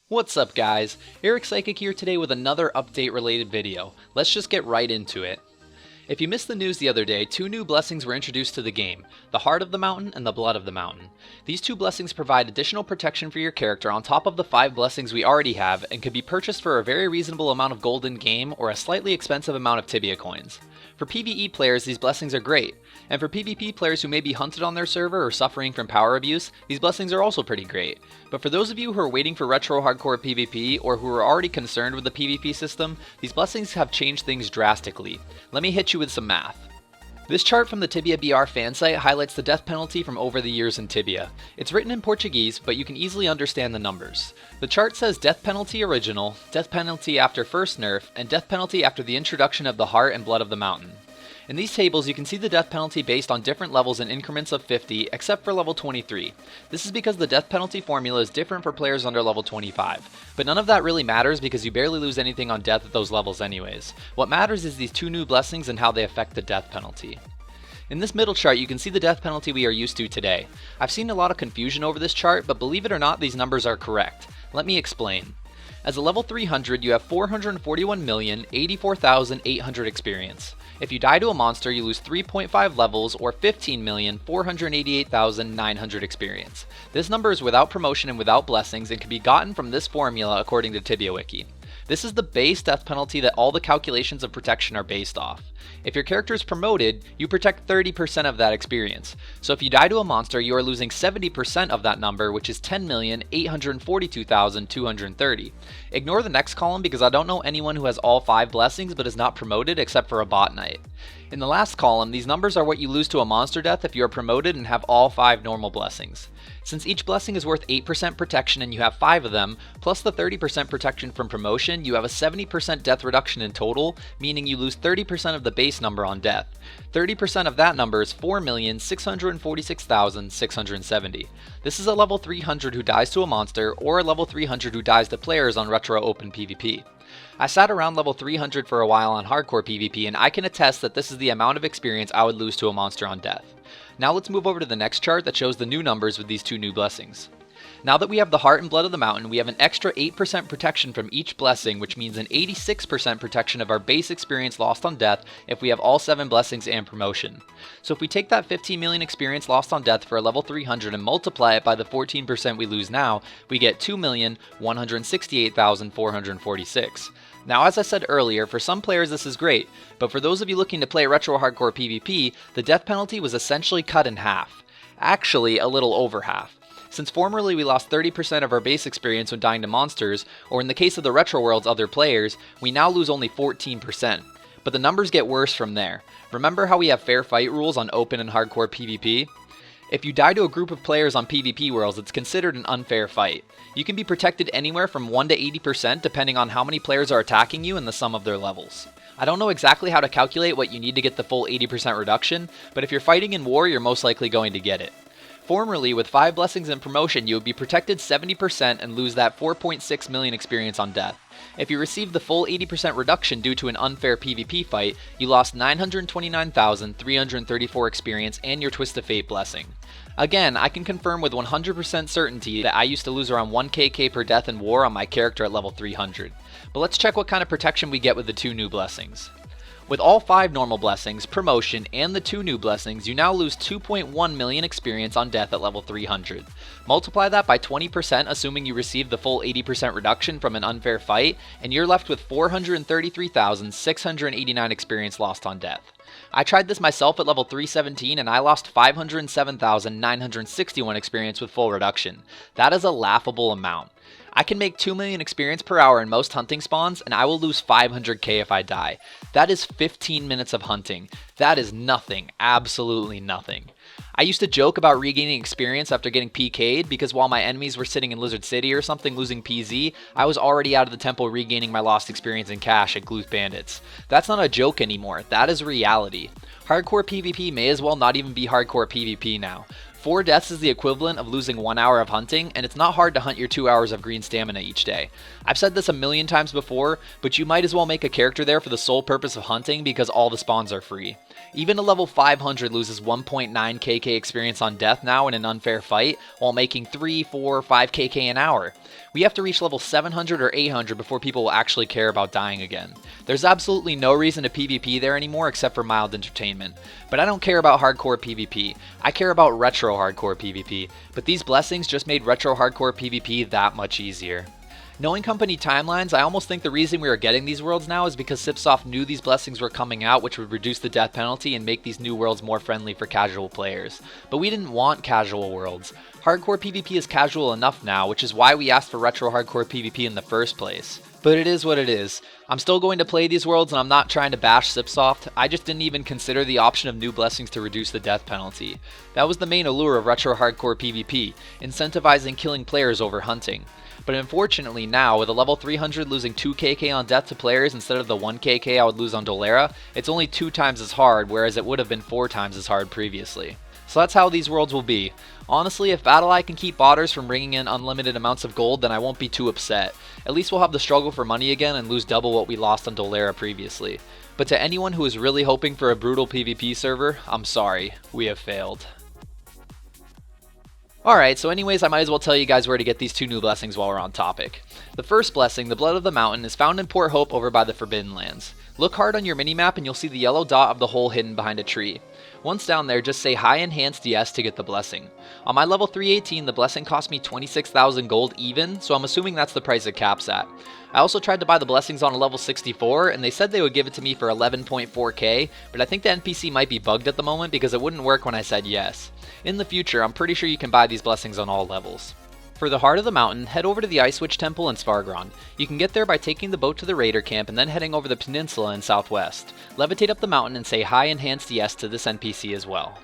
What's up guys, Eric Psykik here today with another update related video. Let's just get right into it. If you missed the news the other day, two new blessings were introduced to the game, the Heart of the Mountain and the Blood of the Mountain. These two blessings provide additional protection for your character on top of the 5 blessings we already have and can be purchased for a very reasonable amount of gold in game or a slightly expensive amount of Tibia coins. For PvE players, these blessings are great, and for PvP players who may be hunted on their server or suffering from power abuse, these blessings are also pretty great. But for those of you who are waiting for retro hardcore PvP or who are already concerned with the PvP system, these blessings have changed things drastically. Let me hit you with some math. This chart from the Tibia BR fan site highlights the death penalty from over the years in Tibia. It's written in Portuguese, but you can easily understand the numbers. The chart says death penalty original, death penalty after first nerf, and death penalty after the introduction of the Heart and Blood of the Mountain. In these tables, you can see the death penalty based on different levels in increments of 50, except for level 23. This is because the death penalty formula is different for players under level 25. But none of that really matters because you barely lose anything on death at those levels anyways. What matters is these two new blessings and how they affect the death penalty. In this middle chart, you can see the death penalty we are used to today. I've seen a lot of confusion over this chart, but believe it or not, these numbers are correct. Let me explain. As a level 300, you have 441,084,800 experience. If you die to a monster, you lose 3.5 levels or 15,488,900 experience. This number is without promotion and without blessings and can be gotten from this formula according to Tibia Wiki. This is the base death penalty that all the calculations of protection are based off. If your character is promoted, you protect 30% of that experience. So if you die to a monster, you are losing 70% of that number, which is 10,842,230. Ignore the next column because I don't know anyone who has all 5 blessings but is not promoted except for a bot knight. In the last column, these numbers are what you lose to a monster death if you are promoted and have all 5 normal blessings. Since each blessing is worth 8% protection and you have 5 of them, plus the 30% protection from promotion, you have a 70% death reduction in total, meaning you lose 30% of the base number on death. 30% of that number is 4,646,670. This is a level 300 who dies to a monster, or a level 300 who dies to players on retro open PvP. I sat around level 300 for a while on hardcore PvP, and I can attest that this is the amount of experience I would lose to a monster on death. Now let's move over to the next chart that shows the new numbers with these two new blessings. Now that we have the Heart and Blood of the Mountain, we have an extra 8% protection from each blessing, which means an 86% protection of our base experience lost on death if we have all 7 blessings and promotion. So if we take that 15 million experience lost on death for a level 300 and multiply it by the 14% we lose now, we get 2,168,446. Now, as I said earlier, for some players this is great, but for those of you looking to play retro hardcore PvP, the death penalty was essentially cut in half. Actually, a little over half. Since formerly we lost 30% of our base experience when dying to monsters, or in the case of the Retro World's other players, we now lose only 14%. But the numbers get worse from there. Remember how we have fair fight rules on open and hardcore PvP? If you die to a group of players on PvP worlds, it's considered an unfair fight. You can be protected anywhere from 1 to 80% depending on how many players are attacking you and the sum of their levels. I don't know exactly how to calculate what you need to get the full 80% reduction, but if you're fighting in war, you're most likely going to get it. Formerly, with 5 blessings and promotion, you would be protected 70% and lose that 4.6 million experience on death. If you received the full 80% reduction due to an unfair PvP fight, you lost 929,334 experience and your Twist of Fate blessing. Again, I can confirm with 100% certainty that I used to lose around 1kk per death in war on my character at level 300. But let's check what kind of protection we get with the 2 new blessings. With all 5 normal blessings, promotion, and the 2 new blessings, you now lose 2.1 million experience on death at level 300. Multiply that by 20% assuming you received the full 80% reduction from an unfair fight, and you're left with 433,689 experience lost on death. I tried this myself at level 317 and I lost 507,961 experience with full reduction. That is a laughable amount. I can make 2 million experience per hour in most hunting spawns, and I will lose 500k if I die. That is 15 minutes of hunting. That is nothing, absolutely nothing. I used to joke about regaining experience after getting PK'd because while my enemies were sitting in Lizard City or something losing PZ, I was already out of the temple regaining my lost experience in cash at Gluth Bandits. That's not a joke anymore, that is reality. Hardcore PvP may as well not even be hardcore PvP now. 4 deaths is the equivalent of losing 1 hour of hunting, and it's not hard to hunt your 2 hours of green stamina each day. I've said this a million times before, but you might as well make a character there for the sole purpose of hunting because all the spawns are free. Even a level 500 loses 1.9 KK experience on death now in an unfair fight, while making 3, 4, 5 KK an hour. We have to reach level 700 or 800 before people will actually care about dying again. There's absolutely no reason to PvP there anymore except for mild entertainment. But I don't care about hardcore PvP. I care about retro hardcore PvP, but these blessings just made retro hardcore PvP that much easier. Knowing company timelines, I almost think the reason we are getting these worlds now is because Cipsoft knew these blessings were coming out, which would reduce the death penalty and make these new worlds more friendly for casual players. But we didn't want casual worlds. Hardcore PvP is casual enough now, which is why we asked for retro hardcore PvP in the first place. But it is what it is. I'm still going to play these worlds and I'm not trying to bash Cipsoft. I just didn't even consider the option of new blessings to reduce the death penalty. That was the main allure of retro hardcore PvP, incentivizing killing players over hunting. But unfortunately now, with a level 300 losing 2 KK on death to players instead of the 1 KK I would lose on Dolera, it's only 2 times as hard, whereas it would have been 4 times as hard previously. So that's how these worlds will be. Honestly, if BattleEye can keep botters from bringing in unlimited amounts of gold, then I won't be too upset. At least we'll have the struggle for money again and lose double what we lost on Dolera previously. But to anyone who is really hoping for a brutal PvP server, I'm sorry, we have failed. Alright, so anyways, I might as well tell you guys where to get these 2 new blessings while we're on topic. The first blessing, the Blood of the Mountain, is found in Port Hope over by the Forbidden Lands. Look hard on your minimap and you'll see the yellow dot of the hole hidden behind a tree. Once down there, just say High Enhanced Yes to get the blessing. On my level 318, the blessing cost me 26,000 gold even, so I'm assuming that's the price it caps at. I also tried to buy the blessings on a level 64, and they said they would give it to me for 11.4k, but I think the NPC might be bugged at the moment because it wouldn't work when I said yes. In the future, I'm pretty sure you can buy these blessings on all levels. For the heart of the mountain, head over to the Ice Witch Temple in Svargron. You can get there by taking the boat to the Raider camp and then heading over the peninsula in southwest. Levitate up the mountain and say High Enhanced Yes to this NPC as well.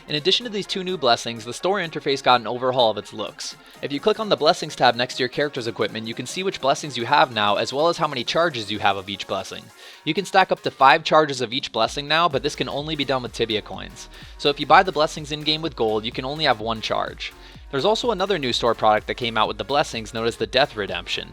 In addition to these 2 new blessings, the store interface got an overhaul of its looks. If you click on the Blessings tab next to your character's equipment, you can see which blessings you have now, as well as how many charges you have of each blessing. You can stack up to 5 charges of each blessing now, but this can only be done with Tibia coins. So if you buy the blessings in-game with gold, you can only have 1 charge. There's also another new store product that came out with the blessings known as the Death Redemption.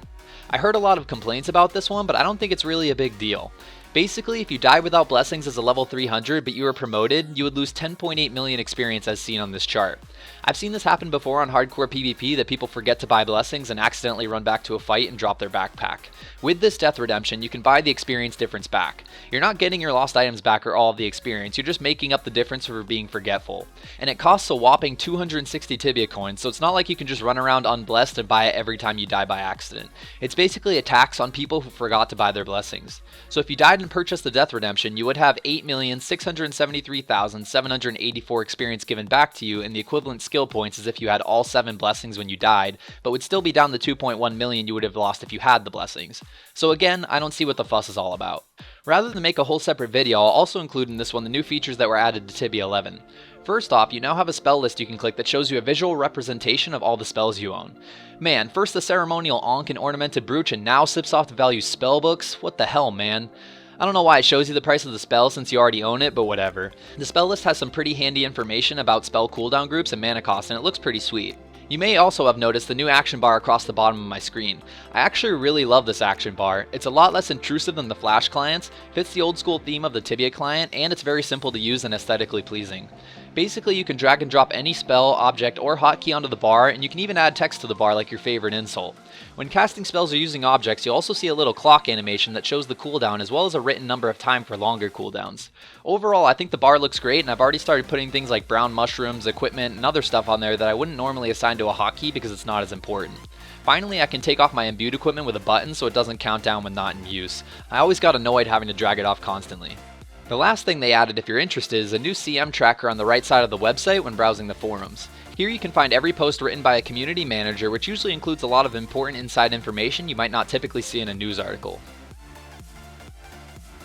I heard a lot of complaints about this one, but I don't think it's really a big deal. Basically, if you died without blessings as a level 300 but you were promoted, you would lose 10.8 million experience as seen on this chart. I've seen this happen before on hardcore PvP that people forget to buy blessings and accidentally run back to a fight and drop their backpack. With this Death Redemption, you can buy the experience difference back. You're not getting your lost items back or all of the experience, you're just making up the difference for being forgetful. And it costs a whopping 260 Tibia coins, so it's not like you can just run around unblessed and buy it every time you die by accident. It's basically a tax on people who forgot to buy their blessings. So if you died and purchased the Death Redemption, you would have 8,673,784 experience given back to you and the equivalent skill points as if you had all 7 blessings when you died, but would still be down the 2.1 million you would have lost if you had the blessings. So again, I don't see what the fuss is all about. Rather than make a whole separate video, I'll also include in this one the new features that were added to Tibia 11. First off, you now have a spell list you can click that shows you a visual representation of all the spells you own. Man, first the ceremonial Ankh and ornamented brooch and now Cipsoft values spellbooks? What the hell, man? I don't know why it shows you the price of the spell since you already own it, but whatever. The spell list has some pretty handy information about spell cooldown groups and mana cost, and it looks pretty sweet. You may also have noticed the new action bar across the bottom of my screen. I actually really love this action bar. It's a lot less intrusive than the Flash clients, fits the old school theme of the Tibia client, and it's very simple to use and aesthetically pleasing. Basically, you can drag and drop any spell, object, or hotkey onto the bar, and you can even add text to the bar like your favorite insult. When casting spells or using objects, you'll also see a little clock animation that shows the cooldown as well as a written number of time for longer cooldowns. Overall, I think the bar looks great, and I've already started putting things like brown mushrooms, equipment, and other stuff on there that I wouldn't normally assign to a hotkey because it's not as important. Finally, I can take off my imbued equipment with a button so it doesn't count down when not in use. I always got annoyed having to drag it off constantly. The last thing they added, if you're interested, is a new CM tracker on the right side of the website when browsing the forums. Here you can find every post written by a community manager, which usually includes a lot of important inside information you might not typically see in a news article.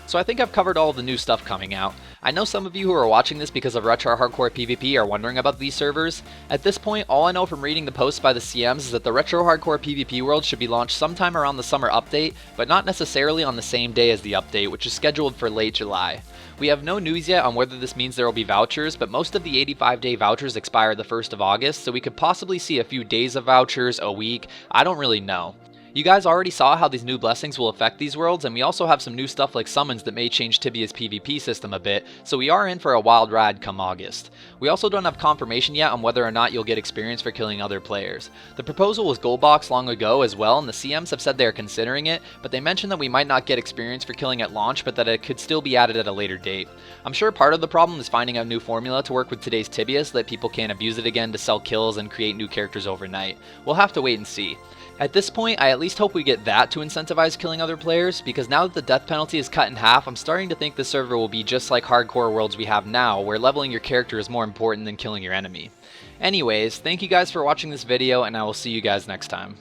So I think I've covered all of the new stuff coming out. I know some of you who are watching this because of Retro Hardcore PvP are wondering about these servers. At this point, all I know from reading the posts by the CMs is that the Retro Hardcore PvP world should be launched sometime around the summer update, but not necessarily on the same day as the update, which is scheduled for late July. We have no news yet on whether this means there will be vouchers, but most of the 85-day vouchers expire the 1st of August, so we could possibly see a few days of vouchers, a week, I don't really know. You guys already saw how these new blessings will affect these worlds, and we also have some new stuff like summons that may change Tibia's PvP system a bit, so we are in for a wild ride come August. We also don't have confirmation yet on whether or not you'll get experience for killing other players. The proposal was gold box long ago as well, and the CMs have said they are considering it, but they mentioned that we might not get experience for killing at launch, but that it could still be added at a later date. I'm sure part of the problem is finding a new formula to work with today's Tibia so that people can't abuse it again to sell kills and create new characters overnight. We'll have to wait and see. At this point, I at least hope we get that to incentivize killing other players, because now that the death penalty is cut in half, I'm starting to think the server will be just like hardcore worlds we have now, where leveling your character is more important than killing your enemy. Anyways, thank you guys for watching this video, and I will see you guys next time.